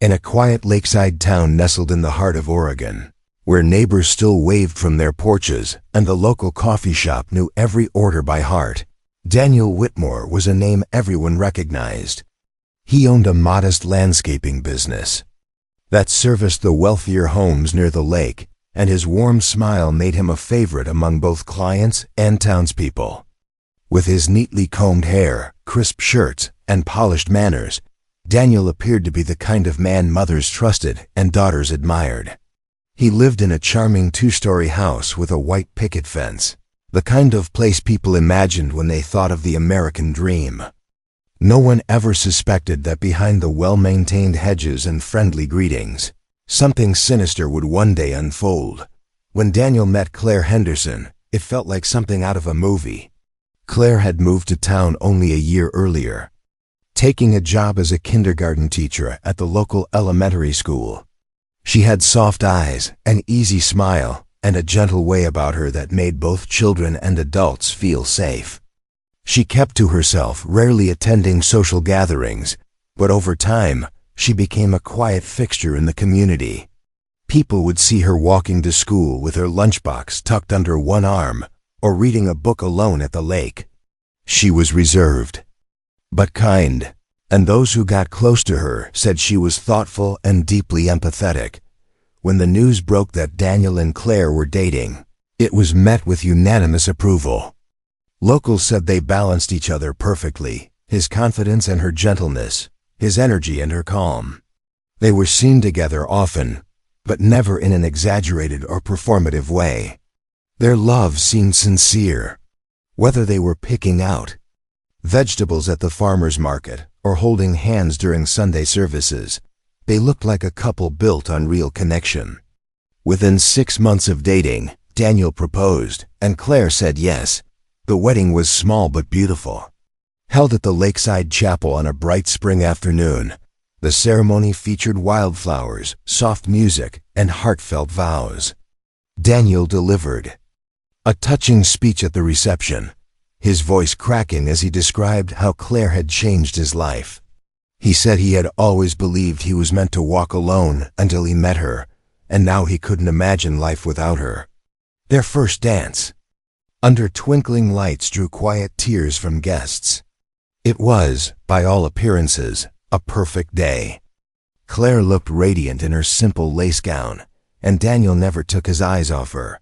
in a quiet lakeside town nestled in the heart of Oregon, where neighbors still waved from their porches and the local coffee shop knew every order by heart. Daniel Whitmore was a name everyone recognized. He owned a modest landscaping business that serviced the wealthier homes near the lake, and his warm smile made him a favorite among both clients and townspeople. With his neatly combed hair, crisp shirts, and polished manners, Daniel appeared to be the kind of man mothers trusted and daughters admired. He lived in a charming two-story house with a white picket fence, the kind of place people imagined when they thought of the American dream. No one ever suspected that behind the well-maintained hedges and friendly greetings, something sinister would one day unfold. When Daniel met Claire Henderson, it felt like something out of a movie. Claire had moved to town only a year earlier, taking a job as a kindergarten teacher at the local elementary school. She had soft eyes, an easy smile, and a gentle way about her that made both children and adults feel safe. She kept to herself, rarely attending social gatherings, but over time, she became a quiet fixture in the community. People would see her walking to school with her lunchbox tucked under one arm, or reading a book alone at the lake. She was reserved, but kind, and those who got close to her said she was thoughtful and deeply empathetic. When the news broke that Daniel and Claire were dating, it was met with unanimous approval. Locals said they balanced each other perfectly, his confidence and her gentleness, his energy and her calm. They were seen together often, but never in an exaggerated or performative way. Their love seemed sincere. Whether they were picking out vegetables at the farmer's market or holding hands during Sunday services, they looked like a couple built on real connection. Within 6 months of dating, Daniel proposed, and Claire said yes. The wedding was small but beautiful. Held at the lakeside chapel on a bright spring afternoon, the ceremony featured wildflowers, soft music, and heartfelt vows. Daniel delivered a touching speech at the reception, his voice cracking as he described how Claire had changed his life. He said he had always believed he was meant to walk alone until he met her, and now he couldn't imagine life without her. Their first dance under twinkling lights drew quiet tears from guests. It was, by all appearances, a perfect day. Claire looked radiant in her simple lace gown, and Daniel never took his eyes off her.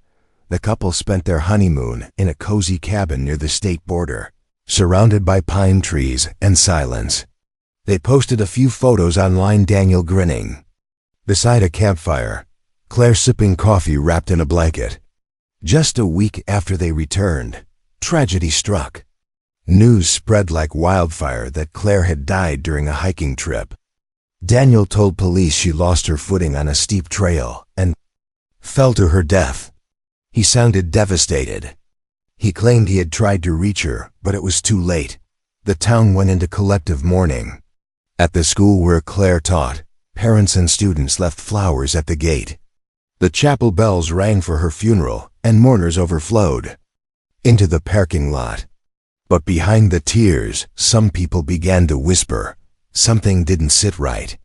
The couple spent their honeymoon in a cozy cabin near the state border, surrounded by pine trees and silence. They posted a few photos online, Daniel grinning beside a campfire, Claire sipping coffee wrapped in a blanket. Just a week after they returned, tragedy struck. News spread like wildfire that Claire had died during a hiking trip. Daniel told police she lost her footing on a steep trail and fell to her death. He sounded devastated. He claimed he had tried to reach her, but it was too late. The town went into collective mourning. At the school where Claire taught, parents and students left flowers at the gate. The chapel bells rang for her funeral, and mourners overflowed into the parking lot. But behind the tears, some people began to whisper. Something didn't sit right.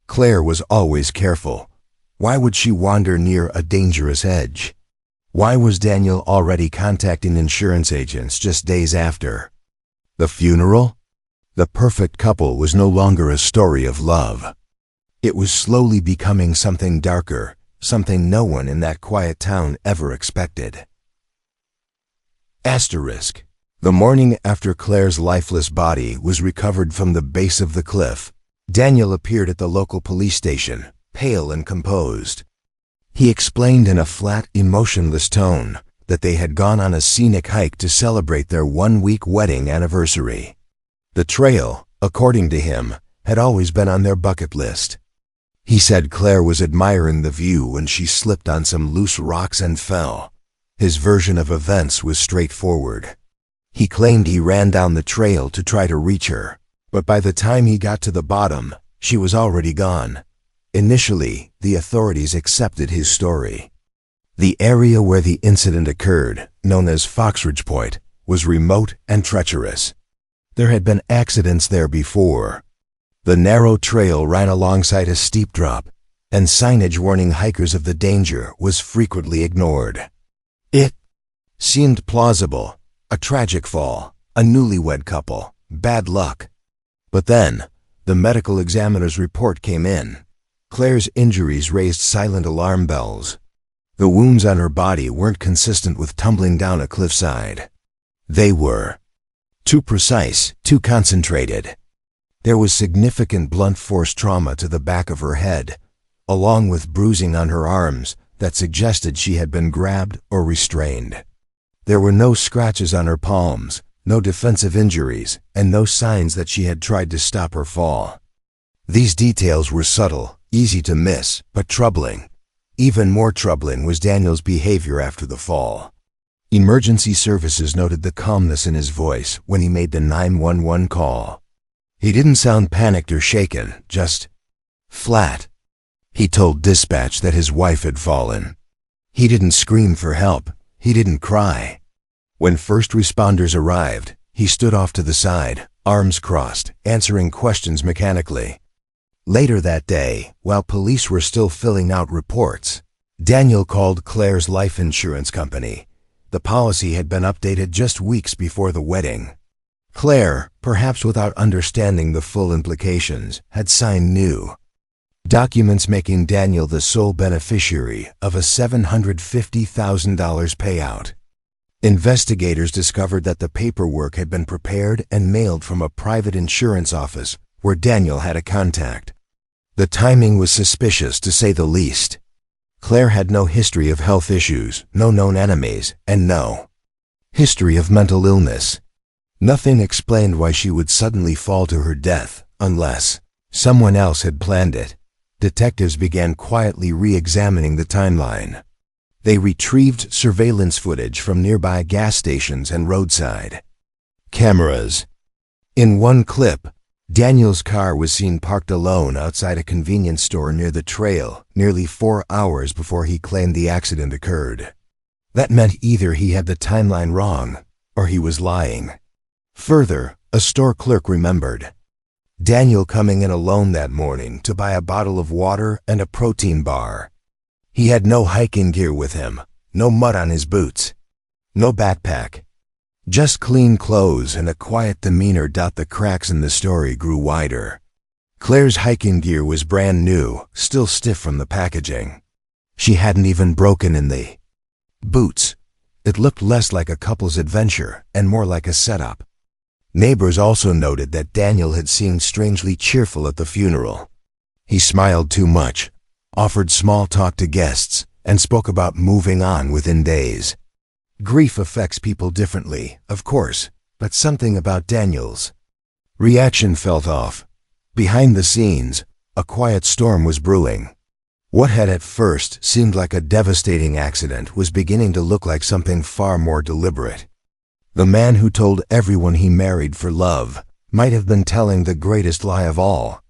Claire was always careful. Why would she wander near a dangerous edge? Why was Daniel already contacting insurance agents just days after the funeral? The perfect couple was no longer a story of love. It was slowly becoming something darker, something no one in that quiet town ever expected. Asterisk. The morning after Claire's lifeless body was recovered from the base of the cliff, Daniel appeared at the local police station, pale and composed. He explained in a flat, emotionless tone that they had gone on a scenic hike to celebrate their one-week wedding anniversary. The trail, according to him, had always been on their bucket list. He said Claire was admiring the view when she slipped on some loose rocks and fell. His version of events was straightforward. He claimed he ran down the trail to try to reach her, but by the time he got to the bottom, she was already gone. Initially, the authorities accepted his story. The area where the incident occurred, known as Foxridge Point, was remote and treacherous. There had been accidents there before. The narrow trail ran alongside a steep drop, and signage warning hikers of the danger was frequently ignored. It seemed plausible, a tragic fall, a newlywed couple, bad luck. But then, the medical examiner's report came in. Claire's injuries raised silent alarm bells. The wounds on her body weren't consistent with tumbling down a cliffside. They were too precise, too concentrated. There was significant blunt force trauma to the back of her head, along with bruising on her arms that suggested she had been grabbed or restrained. There were no scratches on her palms, no defensive injuries, and no signs that she had tried to stop her fall. These details were subtle, easy to miss, but troubling. Even more troubling was Daniel's behavior after the fall. Emergency services noted the calmness in his voice when he made the 911 call. He didn't sound panicked or shaken, just flat. He told dispatch that his wife had fallen. He didn't scream for help. He didn't cry. When first responders arrived, he stood off to the side, arms crossed, answering questions mechanically. Later that day, while police were still filling out reports, Daniel called Claire's life insurance company. The policy had been updated just weeks before the wedding. Claire, perhaps without understanding the full implications, had signed new documents making Daniel the sole beneficiary of a $750,000 payout. Investigators discovered that the paperwork had been prepared and mailed from a private insurance office where Daniel had a contact. The timing was suspicious, to say the least. Claire had no history of health issues, no known enemies, and no history of mental illness. Nothing explained why she would suddenly fall to her death, unless someone else had planned it. Detectives began quietly re-examining the timeline. They retrieved surveillance footage from nearby gas stations and roadside cameras. In one clip, Daniel's car was seen parked alone outside a convenience store near the trail, nearly 4 hours before he claimed the accident occurred. That meant either he had the timeline wrong, or he was lying. Further, a store clerk remembered Daniel coming in alone that morning to buy a bottle of water and a protein bar. He had no hiking gear with him, no mud on his boots, no backpack. Just clean clothes and a quiet demeanor. The cracks in the story grew wider. Claire's hiking gear was brand new, still stiff from the packaging. She hadn't even broken in the boots. It looked less like a couple's adventure and more like a setup. Neighbors also noted that Daniel had seemed strangely cheerful at the funeral. He smiled too much, offered small talk to guests, and spoke about moving on within days. Grief affects people differently, of course, but something about Daniel's reaction felt off. Behind the scenes, a quiet storm was brewing. What had at first seemed like a devastating accident was beginning to look like something far more deliberate. The man who told everyone he married for love might have been telling the greatest lie of all.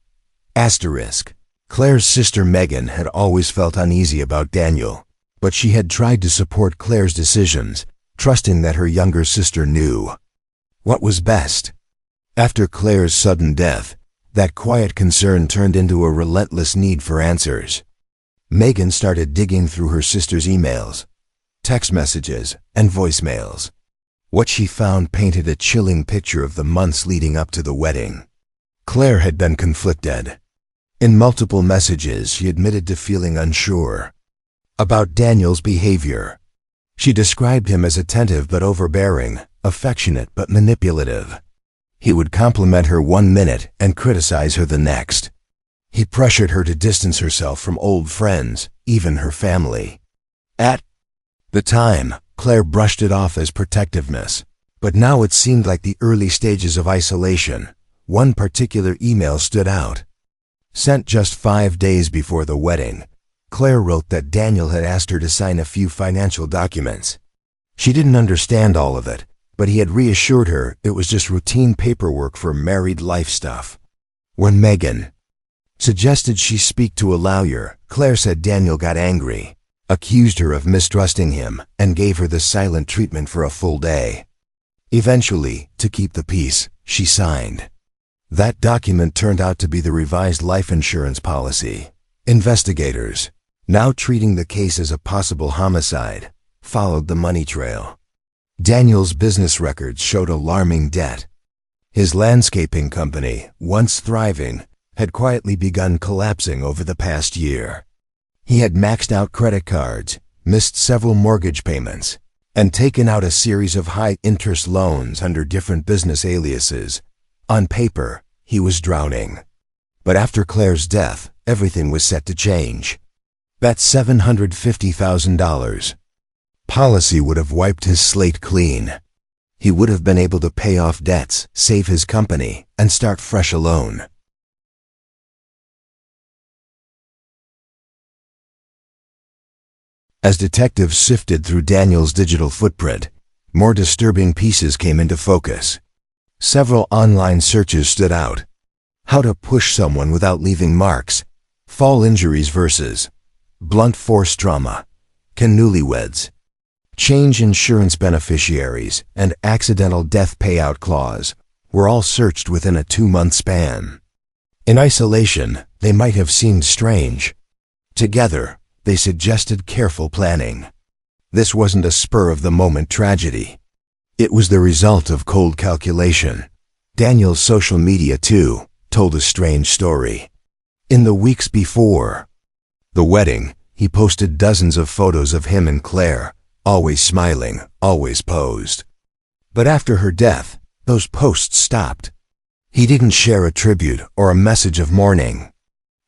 Asterisk. Claire's sister Megan had always felt uneasy about Daniel, but she had tried to support Claire's decisions, trusting that her younger sister knew what was best. After Claire's sudden death, that quiet concern turned into a relentless need for answers. Megan started digging through her sister's emails, text messages, and voicemails. What she found painted a chilling picture of the months leading up to the wedding. Claire had been conflicted. In multiple messages, she admitted to feeling unsure about Daniel's behavior. She described him as attentive but overbearing, affectionate but manipulative. He would compliment her 1 minute and criticize her the next. He pressured her to distance herself from old friends, even her family. At the time, Claire brushed it off as protectiveness, but now it seemed like the early stages of isolation. One particular email stood out. Sent just 5 days before the wedding, Claire wrote that Daniel had asked her to sign a few financial documents. She didn't understand all of it, but he had reassured her it was just routine paperwork for married life stuff. When Megan suggested she speak to a lawyer, Claire said Daniel got angry, accused her of mistrusting him, and gave her the silent treatment for a full day. Eventually, to keep the peace, she signed. That document turned out to be the revised life insurance policy. Investigators, now treating the case as a possible homicide, followed the money trail. Daniel's business records showed alarming debt. His landscaping company, once thriving, had quietly begun collapsing over the past year. He had maxed out credit cards, missed several mortgage payments, and taken out a series of high-interest loans under different business aliases. On paper, he was drowning. But after Claire's death, everything was set to change. That $750,000 policy would have wiped his slate clean. He would have been able to pay off debts, save his company, and start fresh alone. As detectives sifted through Daniel's digital footprint, more disturbing pieces came into focus. Several online searches stood out. How to push someone without leaving marks. Fall injuries versus blunt force trauma. Can newlyweds change insurance beneficiaries and accidental death payout clause were all searched within a 2-month span. In isolation, they might have seemed strange. Together, they suggested careful planning. This wasn't a spur-of-the-moment tragedy. It was the result of cold calculation. Daniel's social media, too, told a strange story. In the weeks before the wedding, he posted dozens of photos of him and Claire, always smiling, always posed. But after her death, those posts stopped. He didn't share a tribute or a message of mourning.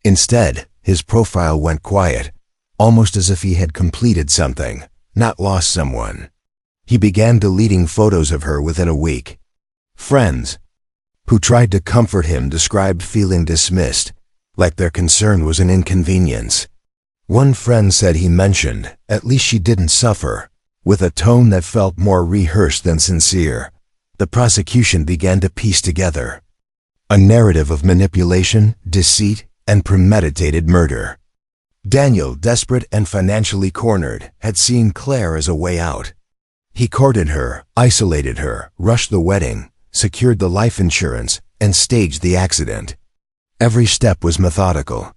Instead, his profile went quiet, almost as if he had completed something, not lost someone. He began deleting photos of her within a week. Friends who tried to comfort him described feeling dismissed, like their concern was an inconvenience. One friend said he mentioned, "At least she didn't suffer," with a tone that felt more rehearsed than sincere. The prosecution began to piece together a narrative of manipulation, deceit, and premeditated murder. Daniel, desperate and financially cornered, had seen Claire as a way out. He courted her, isolated her, rushed the wedding, secured the life insurance, and staged the accident. Every step was methodical.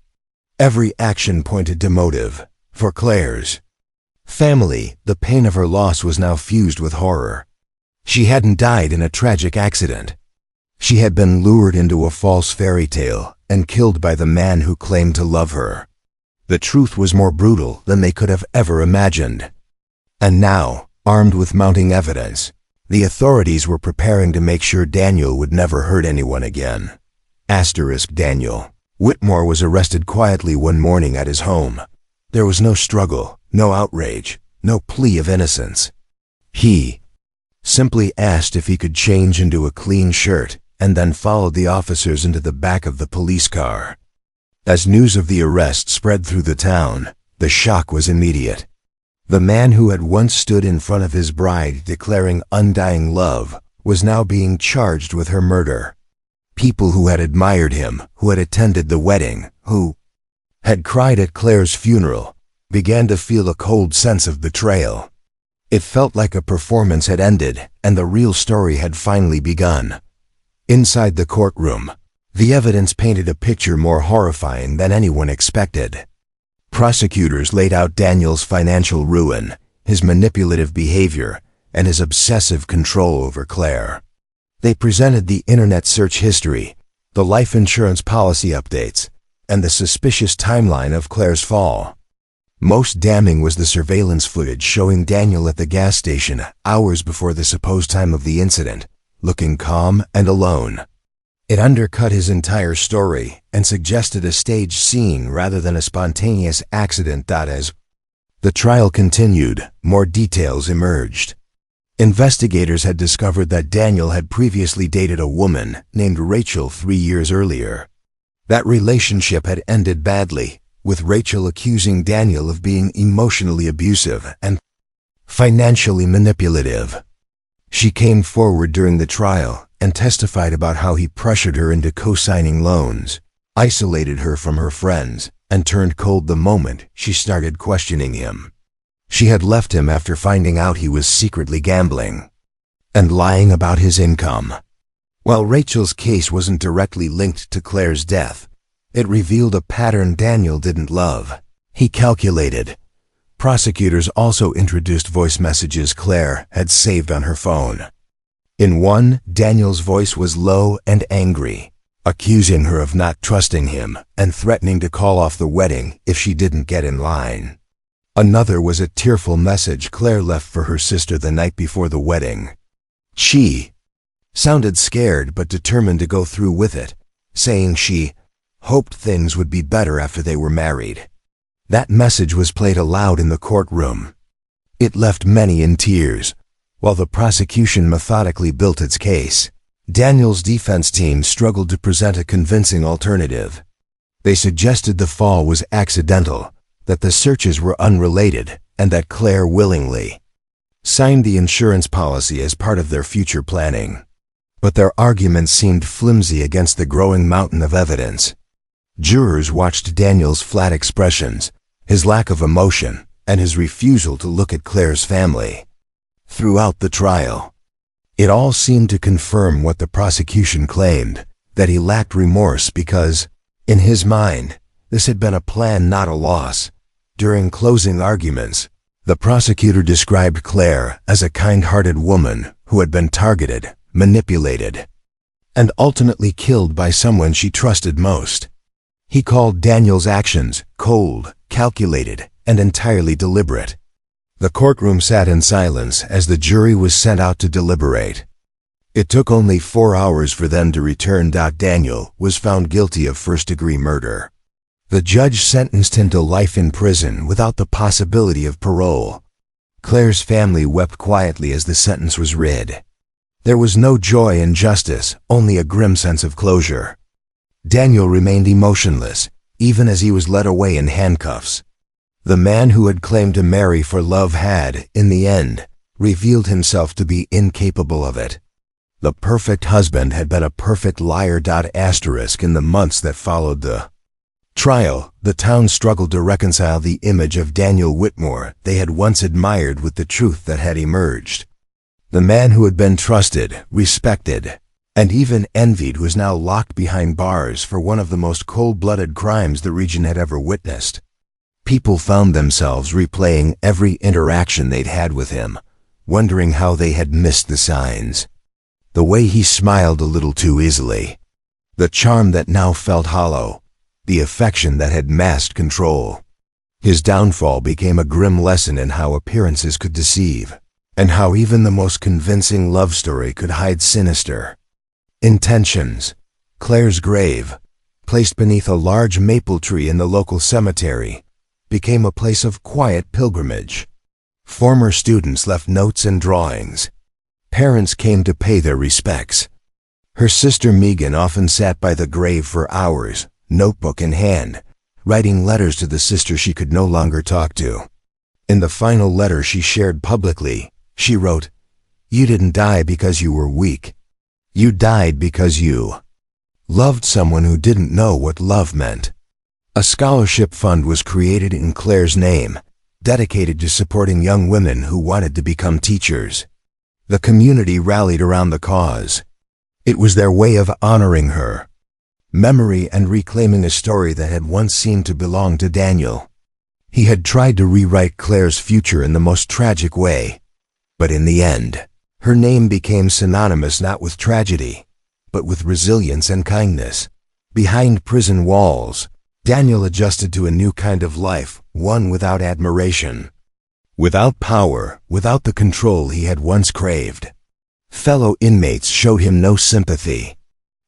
Every action pointed to motive. For Claire's family, the pain of her loss was now fused with horror. She hadn't died in a tragic accident. She had been lured into a false fairy tale and killed by the man who claimed to love her. The truth was more brutal than they could have ever imagined. And now, armed with mounting evidence, the authorities were preparing to make sure Daniel would never hurt anyone again. Daniel Whitmore was arrested quietly one morning at his home. There was no struggle, no outrage, no plea of innocence. He simply asked if he could change into a clean shirt and then followed the officers into the back of the police car. As news of the arrest spread through the town, the shock was immediate. The man who had once stood in front of his bride declaring undying love was now being charged with her murder. People who had admired him, who had attended the wedding, who had cried at Claire's funeral, began to feel a cold sense of betrayal. It felt like a performance had ended and the real story had finally begun. Inside the courtroom, the evidence painted a picture more horrifying than anyone expected. Prosecutors laid out Daniel's financial ruin, his manipulative behavior, and his obsessive control over Claire. They presented the internet search history, the life insurance policy updates, and the suspicious timeline of Claire's fall. Most damning was the surveillance footage showing Daniel at the gas station hours before the supposed time of the incident, looking calm and alone. It undercut his entire story and suggested a staged scene rather than a spontaneous accident. As the trial continued, more details emerged. Investigators had discovered that Daniel had previously dated a woman named Rachel 3 years earlier. That relationship had ended badly, with Rachel accusing Daniel of being emotionally abusive and financially manipulative. She came forward during the trial and testified about how he pressured her into co-signing loans, isolated her from her friends, and turned cold the moment she started questioning him. She had left him after finding out he was secretly gambling and lying about his income. While Rachel's case wasn't directly linked to Claire's death, it revealed a pattern Daniel didn't love. He calculated. Prosecutors also introduced voice messages Claire had saved on her phone. In one, Daniel's voice was low and angry, accusing her of not trusting him and threatening to call off the wedding if she didn't get in line. Another was a tearful message Claire left for her sister the night before the wedding. She sounded scared but determined to go through with it, saying she hoped things would be better after they were married. That message was played aloud in the courtroom. It left many in tears, while the prosecution methodically built its case. Daniel's defense team struggled to present a convincing alternative. They suggested the fall was accidental, that the searches were unrelated, and that Claire willingly signed the insurance policy as part of their future planning. But their arguments seemed flimsy against the growing mountain of evidence. Jurors watched Daniel's flat expressions, his lack of emotion, and his refusal to look at Claire's family. Throughout the trial, it all seemed to confirm what the prosecution claimed, that he lacked remorse because, in his mind, this had been a plan, not a loss. During closing arguments, the prosecutor described Claire as a kind-hearted woman who had been targeted, manipulated, and ultimately killed by someone she trusted most. He called Daniel's actions cold, calculated, and entirely deliberate. The courtroom sat in silence as the jury was sent out to deliberate. It took only 4 hours for them to return. Daniel was found guilty of first-degree murder. The judge sentenced him to life in prison without the possibility of parole. Claire's family wept quietly as the sentence was read. There was no joy in justice, only a grim sense of closure. Daniel remained emotionless, even as he was led away in handcuffs. The man who had claimed to marry for love had, in the end, revealed himself to be incapable of it. The perfect husband had been a perfect liar. In the months that followed the trial, the town struggled to reconcile the image of Daniel Whitmore they had once admired with the truth that had emerged. The man who had been trusted, respected, and even envied was now locked behind bars for one of the most cold-blooded crimes the region had ever witnessed. People found themselves replaying every interaction they'd had with him, wondering how they had missed the signs. The way he smiled a little too easily, the charm that now felt hollow, the affection that had masked control. His downfall became a grim lesson in how appearances could deceive, and how even the most convincing love story could hide sinister intentions. Claire's grave, placed beneath a large maple tree in the local cemetery, became a place of quiet pilgrimage. Former students left notes and drawings. Parents came to pay their respects. Her sister Megan often sat by the grave for hours, notebook in hand, writing letters to the sister she could no longer talk to. In the final letter she shared publicly, she wrote, "You didn't die because you were weak. You died because you loved someone who didn't know what love meant." A scholarship fund was created in Claire's name, dedicated to supporting young women who wanted to become teachers. The community rallied around the cause. It was their way of honoring her memory and reclaiming a story that had once seemed to belong to Daniel. He had tried to rewrite Claire's future in the most tragic way, but in the end, her name became synonymous not with tragedy, but with resilience and kindness. Behind prison walls, Daniel adjusted to a new kind of life, one without admiration, without power, without the control he had once craved. Fellow inmates showed him no sympathy.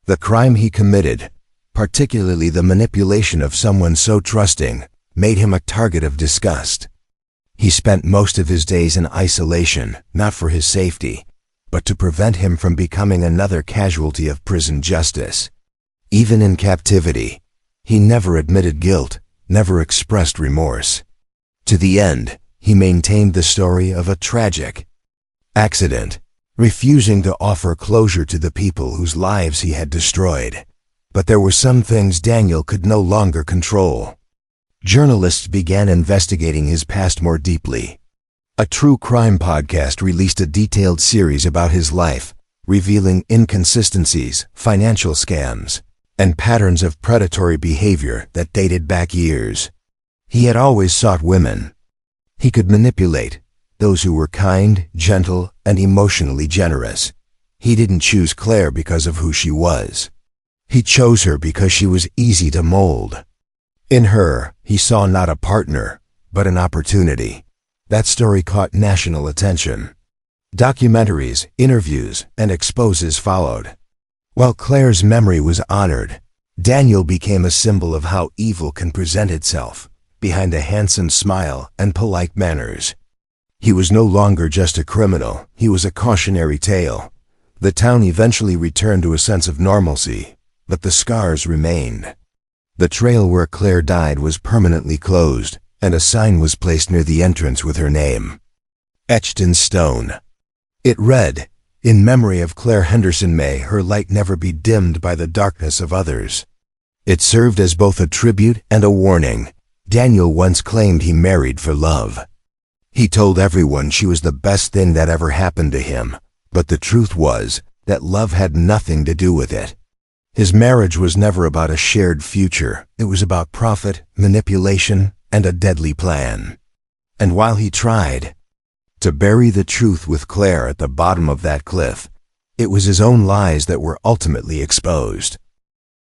The crime he committed, particularly the manipulation of someone so trusting, made him a target of disgust. He spent most of his days in isolation, not for his safety, but to prevent him from becoming another casualty of prison justice. Even in captivity, he never admitted guilt, never expressed remorse. To the end, he maintained the story of a tragic accident, refusing to offer closure to the people whose lives he had destroyed. But there were some things Daniel could no longer control. Journalists began investigating his past more deeply. A true crime podcast released a detailed series about his life, revealing inconsistencies, financial scams, and patterns of predatory behavior that dated back years. He had always sought women he could manipulate, those who were kind, gentle, and emotionally generous. He didn't choose Claire because of who she was. He chose her because she was easy to mold. In her, he saw not a partner, but an opportunity. That story caught national attention. Documentaries, interviews, and exposes followed. While Claire's memory was honored, Daniel became a symbol of how evil can present itself behind a handsome smile and polite manners. He was no longer just a criminal, he was a cautionary tale. The town eventually returned to a sense of normalcy, but the scars remained. The trail where Claire died was permanently closed, and a sign was placed near the entrance with her name, etched in stone. It read, "In memory of Claire Henderson, may her light never be dimmed by the darkness of others." It served as both a tribute and a warning. Daniel once claimed he married for love. He told everyone she was the best thing that ever happened to him, but the truth was that love had nothing to do with it. His marriage was never about a shared future. It was about profit, manipulation, and a deadly plan. And while he tried to bury the truth with Claire at the bottom of that cliff, it was his own lies that were ultimately exposed.